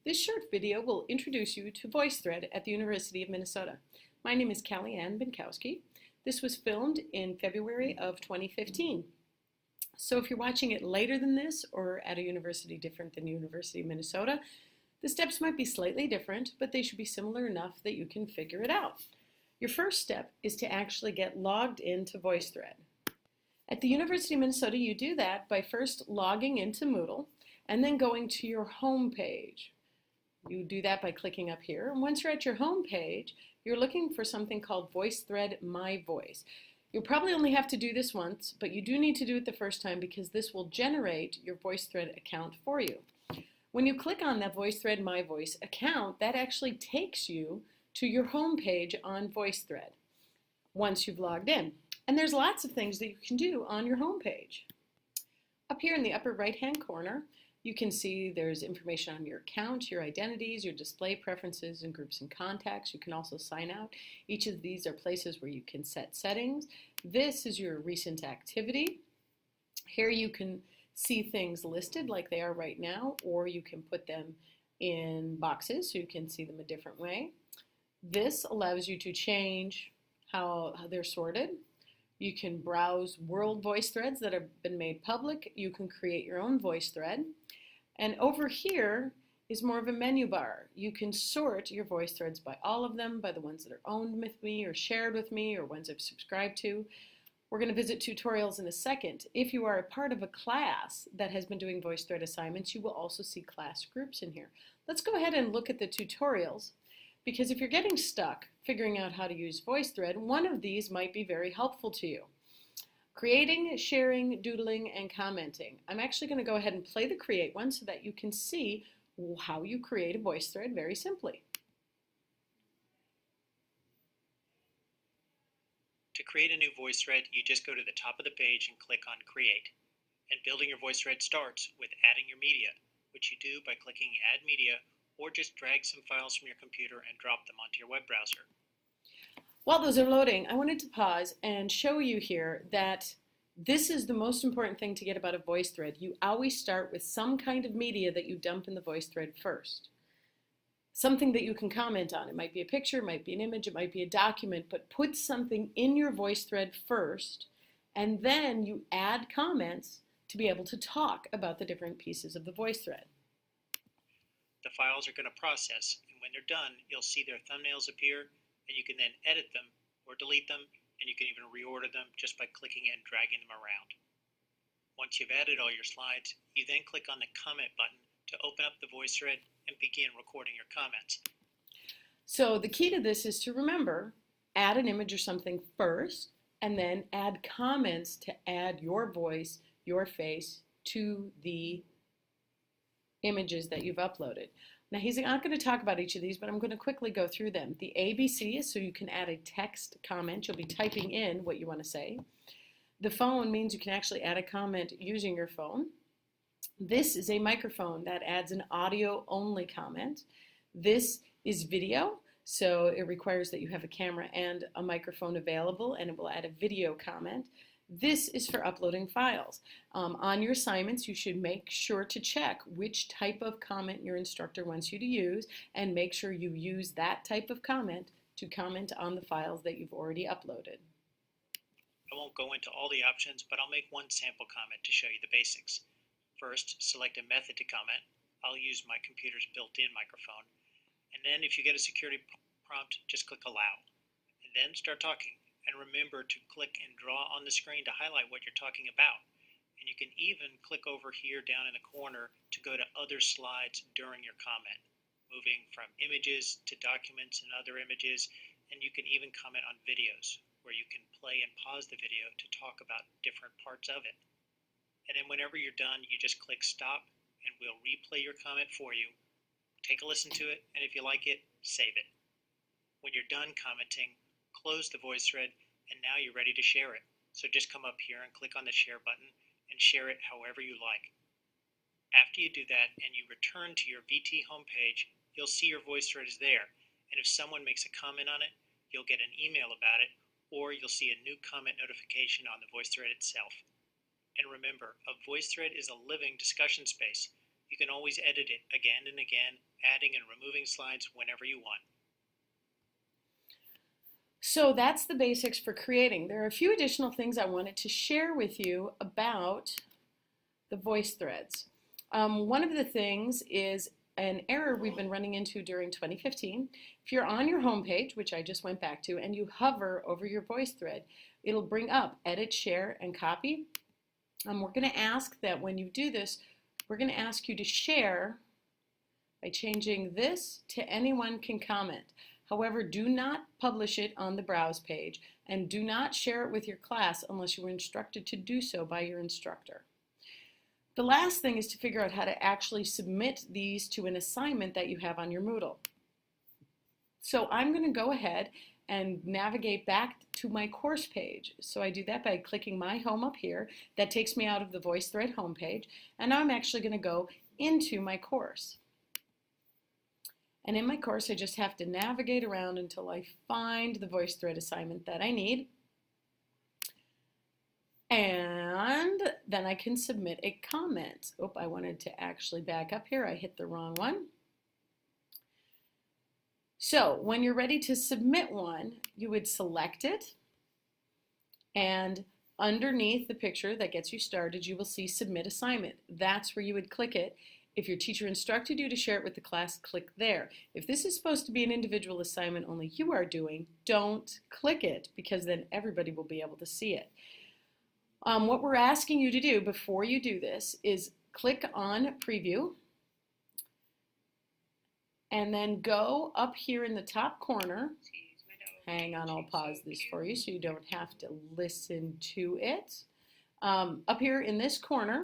This short video will introduce you to VoiceThread at the University of Minnesota. My name is Callie Ann Binkowski. This was filmed in February of 2015. So if you're watching it later than this or at a university different than University of Minnesota, the steps might be slightly different, but they should be similar enough that you can figure it out. Your first step is to actually get logged into VoiceThread. At the University of Minnesota, you do that by first logging into Moodle and then going to your home page. You do that by clicking up here. And once you're at your home page, you're looking for something called VoiceThread MyVoice. You'll probably only have to do this once, but you do need to do it the first time because this will generate your VoiceThread account for you. When you click on that VoiceThread MyVoice account, that actually takes you to your home page on VoiceThread once you've logged in. And there's lots of things that you can do on your home page. Up here in the upper right-hand corner, you can see there's information on your account, your identities, your display preferences, and groups and contacts. You can also sign out. Each of these are places where you can set settings. This is your recent activity. Here you can see things listed like they are right now, or you can put them in boxes so you can see them a different way. This allows you to change how they're sorted. You can browse world voice threads that have been made public. You can create your own voice thread. And over here is more of a menu bar. You can sort your voice threads by all of them, by the ones that are owned with me or shared with me or ones I've subscribed to. We're going to visit tutorials in a second. If you are a part of a class that has been doing VoiceThread assignments, you will also see class groups in here. Let's go ahead and look at the tutorials, because if you're getting stuck figuring out how to use VoiceThread, one of these might be very helpful to you. Creating, sharing, doodling, and commenting. I'm actually going to go ahead and play the create one so that you can see how you create a voice thread very simply. To create a new voice thread, you just go to the top of the page and click on Create. And building your voice thread starts with adding your media, which you do by clicking Add Media, or just drag some files from your computer and drop them onto your web browser. While those are loading, I wanted to pause and show you here that this is the most important thing to get about a voice thread. You always start with some kind of media that you dump in the voice thread first. Something that you can comment on. It might be a picture, it might be an image, it might be a document, but put something in your voice thread first, and then you add comments to be able to talk about the different pieces of the voice thread. The files are going to process, and when they're done, you'll see their thumbnails appear, and you can then edit them or delete them, and you can even reorder them just by clicking and dragging them around. Once you've added all your slides, you then click on the comment button to open up the voice thread and begin recording your comments. So the key to this is to remember, add an image or something first, and then add comments to add your voice, your face to the images that you've uploaded. Now he's not going to talk about each of these, but I'm going to quickly go through them. The ABC is so you can add a text comment. You'll be typing in what you want to say. The phone means you can actually add a comment using your phone. This is a microphone that adds an audio only comment. This is video, so it requires that you have a camera and a microphone available, and it will add a video comment. This is for uploading files. On your assignments, you should make sure to check which type of comment your instructor wants you to use, and make sure you use that type of comment to comment on the files that you've already uploaded. I won't go into all the options, but I'll make one sample comment to show you the basics. First, select a method to comment. I'll use my computer's built-in microphone. And then if you get a security prompt, just click Allow. And then start talking. And remember to click and draw on the screen to highlight what you're talking about. And you can even click over here down in the corner to go to other slides during your comment, moving from images to documents and other images. And you can even comment on videos, where you can play and pause the video to talk about different parts of it. And then whenever you're done, you just click Stop, and we'll replay your comment for you. Take a listen to it, and if you like it, save it. When you're done commenting, close the voice thread, and now you're ready to share it. So just come up here and click on the share button and share it however you like. After you do that and you return to your VT homepage, you'll see your voice thread is there. And if someone makes a comment on it, you'll get an email about it, or you'll see a new comment notification on the voice thread itself. And remember, a voice thread is a living discussion space. You can always edit it again and again, adding and removing slides whenever you want. So that's the basics for creating. There are a few additional things I wanted to share with you about the VoiceThreads. One of the things is an error we've been running into during 2015. If you're on your home page, which I just went back to, and you hover over your VoiceThread, it'll bring up edit, share, and copy. We're going to ask that when you do this, we're going to ask you to share by changing this to anyone can comment. However, do not publish it on the browse page, and do not share it with your class unless you were instructed to do so by your instructor. The last thing is to figure out how to actually submit these to an assignment that you have on your Moodle. So I'm going to go ahead and navigate back to my course page. So I do that by clicking my home up here. That takes me out of the VoiceThread homepage, and now I'm actually going to go into my course. And in my course, I just have to navigate around until I find the VoiceThread assignment that I need. And then I can submit a comment. Oh, I wanted to actually back up here. I hit the wrong one. So when you're ready to submit one, you would select it, and underneath the picture that gets you started, you will see Submit Assignment. That's where you would click it. If your teacher instructed you to share it with the class, click there. If this is supposed to be an individual assignment only you are doing, don't click it, because then everybody will be able to see it. What we're asking you to do before you do this is click on Preview, and then go up here in the top corner. Hang on, I'll pause this for you so you don't have to listen to it. Up here in this corner,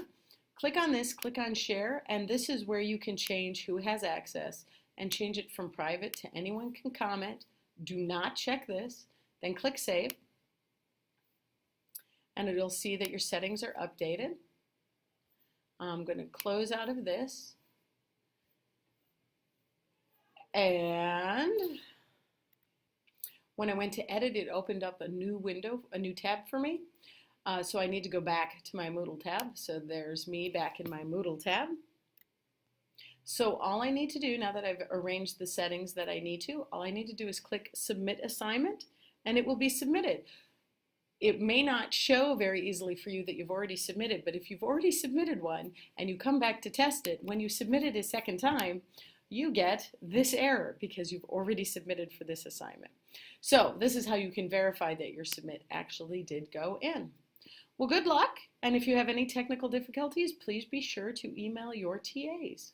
click on this, click on Share, and this is where you can change who has access and change it from private to anyone can comment. Do not check this. Then click Save, and it'll see that your settings are updated. I'm going to close out of this. And when I went to edit, it opened up a new window, a new tab for me. So I need to go back to my Moodle tab. So there's me back in my Moodle tab. So all I need to do, now that I've arranged the settings that I need to, all I need to do is click Submit Assignment, and it will be submitted. It may not show very easily for you that you've already submitted, but if you've already submitted one and you come back to test it, when you submit it a second time, you get this error because you've already submitted for this assignment. So this is how you can verify that your submit actually did go in. Well, good luck, and if you have any technical difficulties, please be sure to email your TAs.